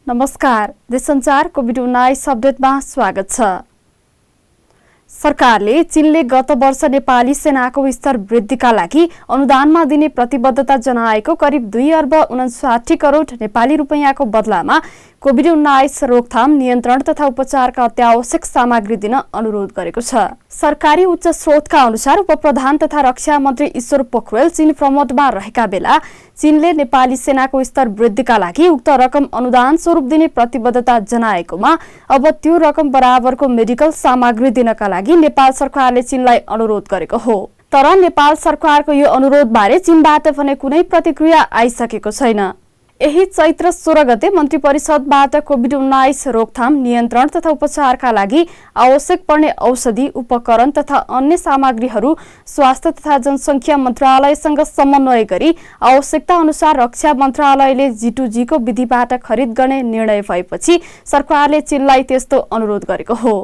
नमस्कार, देश संचार कोभिड-19 अपडेटमा स्वागत छ। सरकारले चीनले गत वर्ष नेपाली सेनाको स्तर वृद्धिका लागि अनुदानमा दिने प्रतिबद्धता जनाएको करिब 2.59 करोड नेपाली रुपैयाँको बदलामा कोभिड-19 रोकथाम, नियन्त्रण तथा उपचारका अत्यावश्यक सामग्री दिन अनुरोध गरेको छ। सरकारी उच्च स्रोतका अनुसार उपप्रधान तथा रक्षा मन्त्री ईश्वर पोखरेल चीन भ्रमणमा रहेका बेला चीनले नेपाली सेनाको स्तर वृद्धिका लागि उक्त रकम अनुदान स्वरूप दिने प्रतिबद्धता जनाएकोमा अब त्यो रकम बराबरको मेडिकल सामग्री दिनका लागि नेपाल सरकारले चीनलाई अनुरोध गरेको हो। तर नेपाल सरकारको यो अनुरोधबारे चीनबाट भने कुनै प्रतिक्रिया आइसकेको छैन। यही चैत्र 16 गते मन्त्री परिषदबाट कोभिड-19 रोकथाम, नियन्त्रण तथा उपचारका लागि आवश्यक पर्ने औषधि, उपकरण तथा अन्य सामग्रीहरू स्वास्थ्य तथा जनसङ्ख्या मन्त्रालयसँग समन्वय गरी आवश्यकता अनुसार रक्षा मन्त्रालयले G2G को विधिबाट खरिद गर्ने निर्णय भएपछि सरकारले चीनलाई त्यस्तो अनुरोध गरेको हो।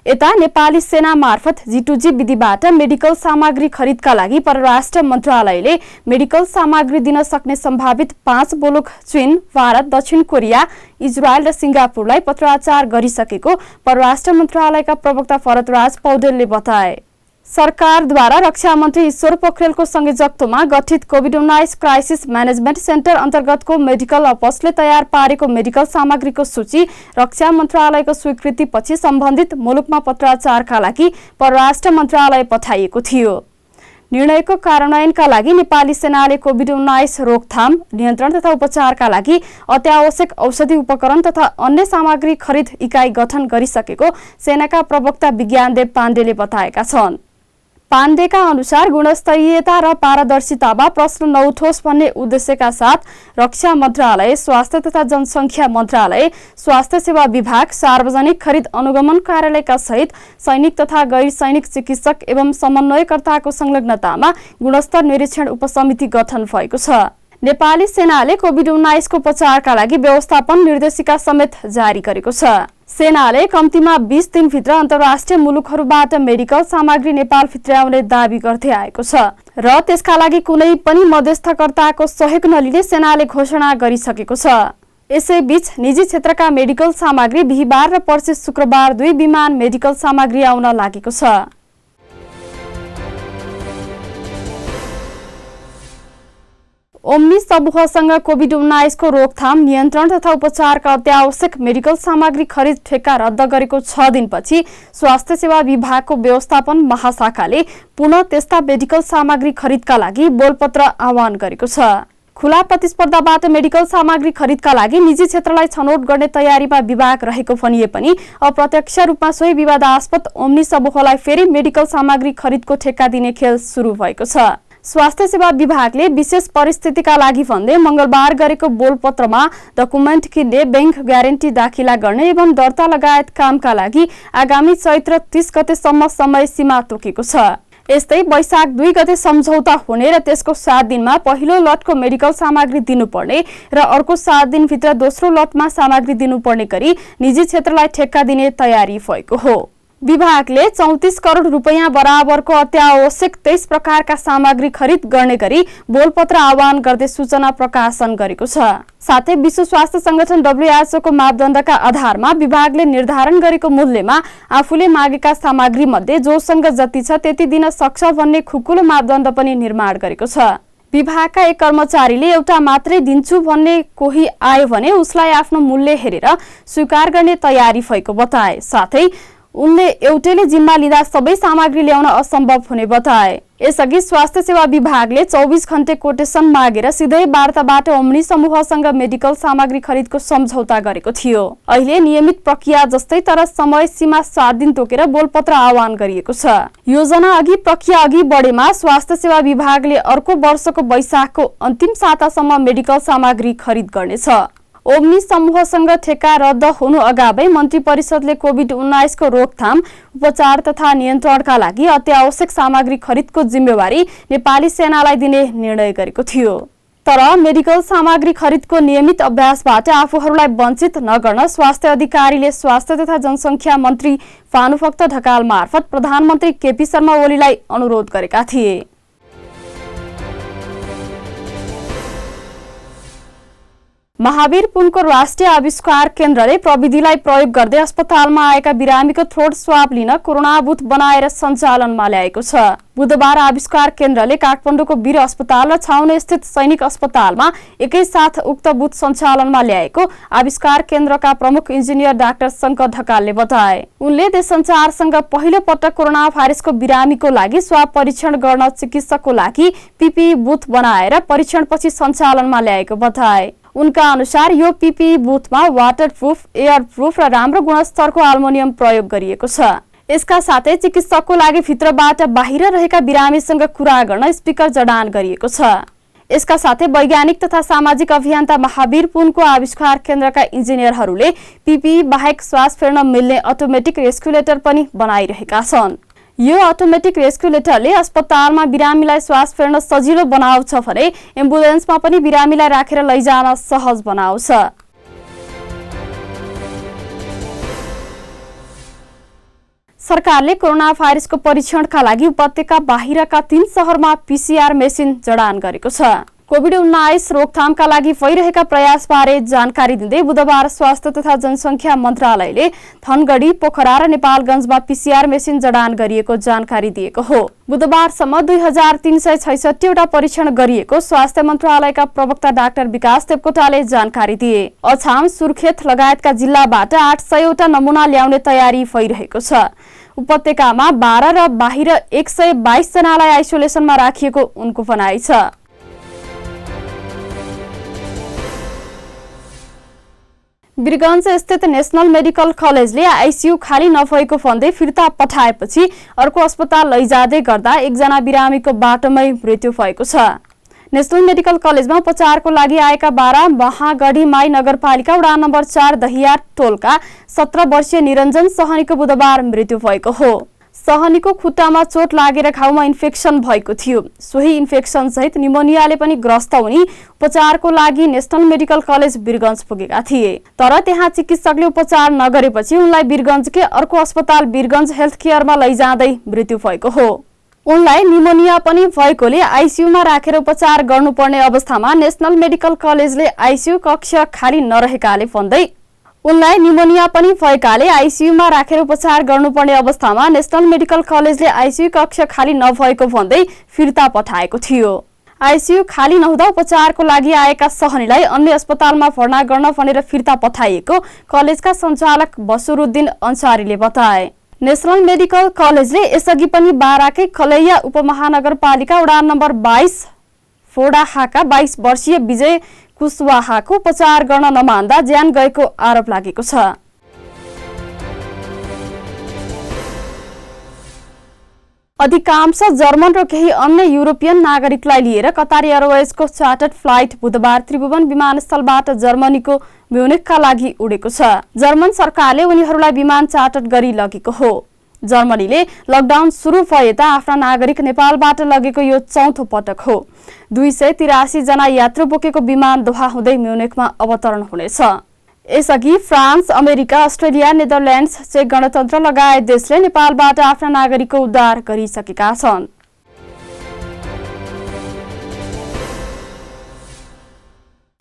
यता नेपाली सेना मार्फत G2G विधिबाट मेडिकल सामग्री खरिदका लागि परराष्ट्र मन्त्रालयले मेडिकल सामग्री दिन सक्ने सम्भावित 5 मुलुक चीन, भारत, दक्षिण कोरिया, इजरायल र सिङ्गापुरलाई पत्राचार गरिसकेको परराष्ट्र मन्त्रालयका प्रवक्ता भरतराज पौडेलले बताए। सरकारद्वारा रक्षा मन्त्री ईश्वर पोखरेलको संयोजकत्वमा गठित कोभिड-19 क्राइसिस म्यानेजमेन्ट सेन्टर अन्तर्गतको मेडिकल अपसले तयार पारेको मेडिकल सामग्रीको सूची रक्षा मन्त्रालयको स्वीकृतिपछि सम्बन्धित मुलुकमा पत्राचारका लागि परराष्ट्र मन्त्रालय पठाइएको थियो। निर्णयको कार्यान्वयनका लागि नेपाली सेनाले कोभिड-19 रोकथाम, नियन्त्रण तथा उपचारका लागि अत्यावश्यक औषधि, उपकरण तथा अन्य सामग्री खरिद इकाइ गठन गरिसकेको सेनाका प्रवक्ता विज्ञानदेव पाण्डेले बताएका छन्। पाण्डेका अनुसार गुणस्तरीयता र पारदर्शितामा प्रश्न नउठोस् भन्ने उद्देश्यका साथ रक्षा मन्त्रालय, स्वास्थ्य तथा जनसङ्ख्या मन्त्रालय, स्वास्थ्य सेवा विभाग, सार्वजनिक खरिद अनुगमन कार्यालयका सहित सैनिक तथा गैर सैनिक चिकित्सक एवं समन्वयकर्ताको संलग्नतामा गुणस्तर निरीक्षण उपसमिति गठन भएको छ। नेपाली सेनाले कोभिड-19 को उपचारका लागि व्यवस्थापन निर्देशिका समेत जारी गरेको छ। सेनाले कम्तीमा 20 दिनभित्र अन्तर्राष्ट्रिय मुलुकहरूबाट मेडिकल सामग्री नेपाल भित्राउने दावी गर्दै आएको छ र त्यसका लागि कुनै पनि मध्यस्थकर्ताको सहयोग नलिने सेनाले घोषणा गरिसकेको छ। यसैबीच निजी क्षेत्रका मेडिकल सामग्री बिहीबार र पर्सि शुक्रबार 2 विमान मेडिकल सामग्री आउन लागेको छ। ओम्नी समूहसँग कोभिड-19 को रोकथाम, नियन्त्रण तथा उपचारका अत्यावश्यक मेडिकल सामग्री खरिद ठेक्का रद्द गरेको 6 दिनपछि स्वास्थ्य सेवा विभागको व्यवस्थापन महाशाखाले पुनः त्यस्ता मेडिकल सामग्री खरिदका लागि बोलपत्र आह्वान गरेको छ। खुला प्रतिस्पर्धाबाट मेडिकल सामग्री खरिदका लागि निजी क्षेत्रलाई छनौट गर्ने तयारीमा विभाग रहेको भनिए पनि अप्रत्यक्ष रूपमा सोही विवादास्पद ओम्नी समूहलाई फेरि मेडिकल सामग्री खरिदको ठेक्का दिने खेल सुरु भएको छ। स्वास्थ्य सेवा विभागले विशेष परिस्थितिका लागि भन्दै मंगलबार गरेको बोलपत्रमा डकुमेन्ट किन्ने, बैंक ग्यारेन्टी दाखिला गर्ने एवं दर्ता लगायत कामका लागि आगामी चैत्र 30 गतेसम्म समय सीमा तोकेको छ। यस्तै वैशाख 2 गते सम्झौता हुने र त्यसको 7 दिनमा पहिलो लटको मेडिकल सामग्री दिनुपर्ने र अर्को 7 दिनभित्र दोस्रो लटमा सामग्री दिनुपर्ने गरी निजी क्षेत्रलाई ठेक्का दिने तयारी भएको हो। विभागले 34 करोड रुपैयाँ बराबरको अत्यावश्यक 23 प्रकारका सामग्री खरिद गर्ने गरी बोलपत्र आह्वान गर्दै सूचना प्रकाशन गरेको छ। साथै विश्व स्वास्थ्य संगठन WHO को मापदण्डका आधारमा विभागले निर्धारण गरेको मूल्यमा आफूले मागेका सामग्री मध्ये जोसँग जति छ त्यति दिन सक्छ भन्ने खुकुलो मापदण्ड पनि निर्माण गरेको छ। विभागका एक कर्मचारीले एउटा मात्रै दिन्छु भन्ने कोही आयो भने उसलाई आफ्नो मूल्य हेरेर स्वीकार गर्ने तयारी भएको बताए। साथै उनले एउटैले जिम्मा लिँदा सबै सामग्री ल्याउन असम्भव हुने बताए। यसअघि स्वास्थ्य सेवा विभागले 24 घण्टे कोटेसन मागेर सिधै वार्ताबाट ओम्नी समूहसँग मेडिकल सामग्री खरिदको सम्झौता गरेको थियो। अहिले नियमित प्रक्रिया जस्तै तर समय सीमा 7 दिन तोकेर बोलपत्र आह्वान गरिएको छ। योजना अघि प्रक्रिया अघि बढेमा स्वास्थ्य सेवा विभागले अर्को वर्षको वैशाखको अन्तिम सातासम्म मेडिकल सामग्री खरिद गर्नेछ। ओम्नी समूहसँग ठेक्का रद्द हुनु अगावै मन्त्री परिषदले कोभिड-19 को रोकथाम, उपचार तथा नियन्त्रणका लागि अत्यावश्यक सामग्री खरिदको जिम्मेवारी नेपाली सेनालाई दिने निर्णय गरेको थियो। तर मेडिकल सामग्री खरिदको नियमित अभ्यासबाट आफूहरूलाई वञ्चित नगर्न स्वास्थ्य अधिकारीले स्वास्थ्य तथा जनसङ्ख्या मन्त्री भानुभक्त ढकाल मार्फत प्रधानमन्त्री केपी शर्मा ओलीलाई अनुरोध गरेका थिए। महावीर पुनको राष्ट्रिय आविष्कार केन्द्रले प्रविधिलाई प्रयोग गर्दै अस्पतालमा आएका बिरामीको थ्रोट स्वाब लिन कोरोना बुथ बनाएर सञ्चालनमा ल्याएको छ। बुधबार आविष्कार केन्द्रले काठमाडौँको वीर अस्पताल र छाउने स्थित सैनिक अस्पतालमा एकैसाथ उक्त बुथ सञ्चालनमा ल्याएको आविष्कार केन्द्रका प्रमुख इन्जिनियर डाक्टर शंकर ढकालले बताए। उनले देशसञ्चारसँग पहिलो पटक कोरोना भाइरसको बिरामीको लागि स्वाब परीक्षण गर्न चिकित्सकको लागि पीपीई बुथ बनाएर परीक्षणपछि सञ्चालनमा ल्याएको बताए। उनका अनुसार यो पीपीई बुथमा वाटरप्रुफ, एयरप्रुफ र राम्रो गुणस्तरको एल्युमिनियम प्रयोग गरिएको छ। यसका साथै चिकित्सकको लागि भित्रबाट बाहिर रहेका बिरामीसँग कुरा गर्न स्पिकर जडान गरिएको छ। यसका साथै वैज्ञानिक तथा सामाजिक अभियन्ता महावीर पुनको आविष्कार केन्द्रका इन्जिनियरहरूले पीपीई बाहेक श्वास फेर्न मिल्ने अटोमेटिक रेस्कुलेटर पनि बनाइरहेका छन्। यो अटोमेटिक रेस्कुलेटरले अस्पतालमा बिरामीलाई श्वास फेर्न सजिलो बनाउँछ भने एम्बुलेन्समा पनि बिरामीलाई राखेर लैजान सहज बनाउँछ। सरकारले कोरोना भाइरसको परीक्षणका लागि उपत्यका बाहिरका 3 शहरमा पीसीआर मेसिन जडान गरेको छ। कोभिड-19 रोकथामका लागि भइरहेका प्रयासबारे जानकारी दिँदै बुधबार स्वास्थ्य तथा जनसङ्ख्या मन्त्रालयले धनगढी, पोखरा र नेपालगञ्जमा पीसीआर मेसिन जडान गरिएको जानकारी दिएको हो। बुधबारसम्म 2366 वटा परीक्षण गरिएको स्वास्थ्य मन्त्रालयका प्रवक्ता डाक्टर विकास देवकोटाले जानकारी दिए। अछाम, सुर्खेत लगायतका जिल्लाबाट 800 वटा नमुना ल्याउने तयारी भइरहेको छ। उपत्यकामा 12 र बाहिर 122 जनालाई आइसोलेसनमा राखिएको उनको भनाइ छ। वीरगञ्ज स्थित नेशनल मेडिकल कलेजले आइसियु खाली नभएको भन्दै फिर्ता पठाएपछि अर्को अस्पताल लैजाँदै गर्दा एकजना बिरामीको बाटोमै मृत्यु भएको छ। नेशनल मेडिकल कलेजमा उपचारको लागि आएका 12 महागढी माई नगरपालिका वडा नम्बर 4 दहिया टोलका 17 वर्षीय निरञ्जन सहनीको बुधबार मृत्यु भएको हो। सहनीको खुट्टामा चोट लागेर घाउमा इन्फेक्सन भएको थियो। सोही इन्फेक्सन सहित निमोनियाले पनि ग्रस्त हुने उपचारको लागि नेशनल मेडिकल कलेज वीरगञ्ज पुगेका थिए। तर त्यहाँ चिकित्सकले उपचार नगरेपछि उनलाई वीरगञ्जकै अर्को अस्पताल वीरगञ्ज हेल्थ केयरमा लैजाँदै मृत्यु भएको हो। उनलाई निमोनिया पनि भएकोले आइसियुमा राखेर उपचार गर्नुपर्ने अवस्थामा नेशनल मेडिकल कलेजले आइसियु कक्ष खाली नरहेकाले भन्दै उनलाई निमोनिया पनि भएकाले आइसियुमा राखेर उपचार गर्नुपर्ने अवस्थामा नेशनल मेडिकल कलेजले आइसियु कक्ष खाली नभएको भन्दै फिर्ता पठाएको थियो। आइसियु खाली नहुँदा उपचारको लागि आएका सहनीलाई अन्य अस्पतालमा भर्ना गर्न भनेर फिर्ता पठाइएको कलेजका सञ्चालक बसुरुद्दिन अन्सारीले बताए। नेशनल मेडिकल कलेजले यसअघि पनि बाराकै खलैया उपमहानगरपालिका वडा नम्बर 22 फोडाहाका 22 वर्षीय विजय कुशवाहाको उपचार गर्न नमान्दा ज्यान गएको आरोप लागेको छ। अधिकांश जर्मन र केही अन्य युरोपियन नागरिकलाई लिएर कतार एयरवेजको चार्टर्ड फ्लाइट बुधबार त्रिभुवन विमानस्थलबाट जर्मनीको म्युनिखका लागि उडेको छ। जर्मन सरकारले उनीहरूलाई विमान चार्टर गरी लगेको हो। जर्मनीले लकडाउन सुरु भए ता आफ्ना नागरिक नेपालबाट लगेको यो चौथो पटक हो। 283 जना यात्रु बोकेको विमान दोहा हुँदै म्युनिखमा अवतरण हुनेछ। यसअघि फ्रान्स, अमेरिका, अस्ट्रेलिया, नेदरल्यान्ड्स, चेक गणतन्त्र लगायत देशले नेपालबाट आफ्ना नागरिकको उद्धार गरिसकेका छन्।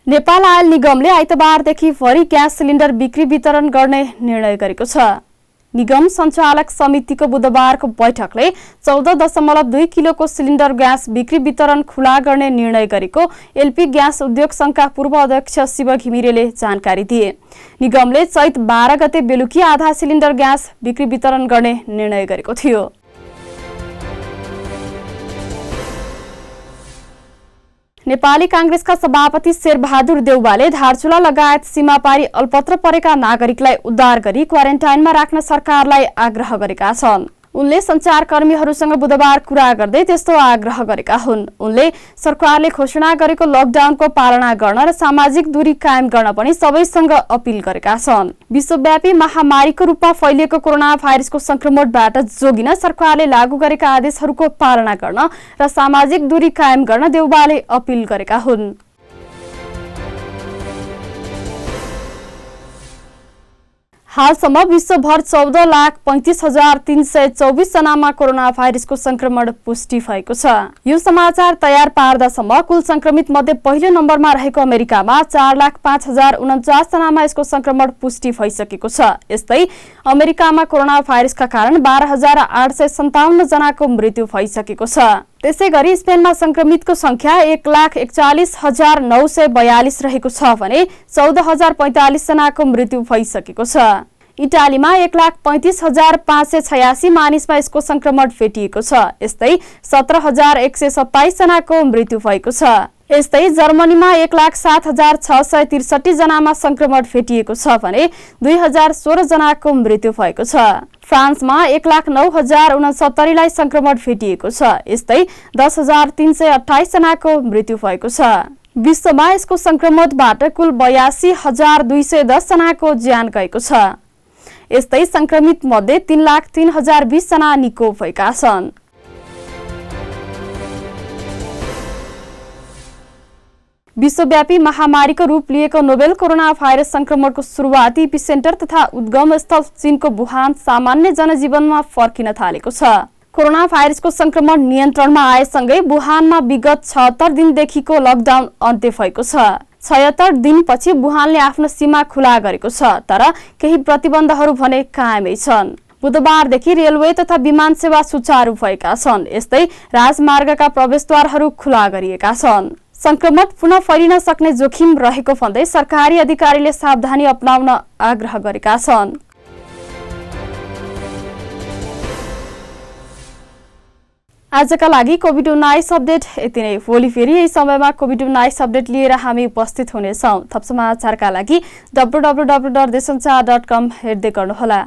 नेपाल आयल निगमले आइतबारदेखि भरि ग्यास सिलिन्डर बिक्री वितरण गर्ने निर्णय गरेको छ। निगम सञ्चालक समितिको बुधबारको बैठकले 14.2 किलोको सिलिन्डर ग्यास बिक्री वितरण खुला गर्ने निर्णय गरेको एलपी ग्यास उद्योग संघका पूर्व अध्यक्ष शिव घिमिरेले जानकारी दिए। निगमले चैत 12 गते बेलुकी आधा सिलिन्डर ग्यास बिक्री वितरण गर्ने निर्णय गरेको थियो। नेपाली कांग्रेसका सभापति शेरबहादुर देउवाले धारचुला लगायत सीमापारी अल्पत्र परेका नागरिकलाई उद्धार गरी क्वारेन्टाइनमा राख्न सरकारलाई आग्रह गरेका छन्। उनले सञ्चारकर्मीहरूसँग बुधबार कुरा गर्दै त्यस्तो आग्रह गरेका हुन्। उनले सरकारले घोषणा गरेको लकडाउनको पालना गर्न र सामाजिक दूरी कायम गर्न पनि सबैसँग अपील गरेका छन्। विश्वव्यापी महामारीको रूपमा फैलिएको कोरोना भाइरसको संक्रमणबाट जोगिन सरकारले लागू गरेका आदेशहरूको पालना गर्न र सामाजिक दूरी कायम गर्न देउवाले अपील गरेका हुन्। हालसम्म विश्वभर 14,35,324 जनामा कोरोना भाइरसको संक्रमण पुष्टि भएको छ। यो समाचार तयार पार्दासम्म कुल संक्रमित मध्ये पहिलो नम्बरमा रहेको अमेरिकामा 4,05,049 जनामा यसको संक्रमण पुष्टि भइसकेको छ। यस्तै अमेरिकामा कोरोना भाइरसका कारण 12,857 जनाको मृत्यु भइसकेको छ। त्यसैगरी स्पेनमा संक्रमितको संख्या 1,41,942 रहेको छ भने 14,045 जनाको मृत्यु भइसकेको छ। इटालीमा 1,35,586 मानिसमा यसको संक्रमण भेटिएको छ। यस्तै 17,127 जनाको मृत्यु भएको छ। यस्तै जर्मनीमा 1,07,663 जनामा संक्रमण भेटिएको छ भने 2,016 जनाको मृत्यु भएको छ। फ्रान्समा 1,09,069लाई संक्रमण भेटिएको छ। यस्तै 10,328 जनाको मृत्यु भएको छ। विश्वमा यसको संक्रमणबाट कुल 82,210 जनाको ज्यान गएको छ। यस्तै संक्रमित मध्ये 3,03,020 जना निको भएका छन्। विश्वव्यापी महामारीको रूप लिएको नोभेल कोरोना भाइरस संक्रमणको सुरुवाती एपिसेन्टर तथा उद्गम स्थल चीनको वुहान सामान्य जनजीवनमा फर्किन थालेको छ। कोरोना भाइरसको संक्रमण नियन्त्रणमा आएसँगै वुहानमा विगत 76 दिनदेखिको लकडाउन अन्त्य भएको छ। 76 दिनपछि वुहानले आफ्नो सीमा खुला गरेको छ, तर केही प्रतिबन्धहरू भने कायमै छन्। बुधबारदेखि रेलवे तथा विमान सेवा सुचारू भएका छन्। यस्तै राजमार्गका प्रवेशद्वारहरू खुला गरिएका छन्। संक्रमण पुनः फैलिन सक्ने जोखिम रहेको भन्दै सरकारी अधिकारीले सावधानी अपनाउन आग्रह गरेका छन्। आजका लागि कोभिड-19 अपडेट यति नै। भोलि फेरि यही समयमा कोभिड-19 अपडेट लिएर हामी उपस्थित हुनेछौँ। थप समाचारका लागि www.desanchar.com हेर्दै गर्नुहोला।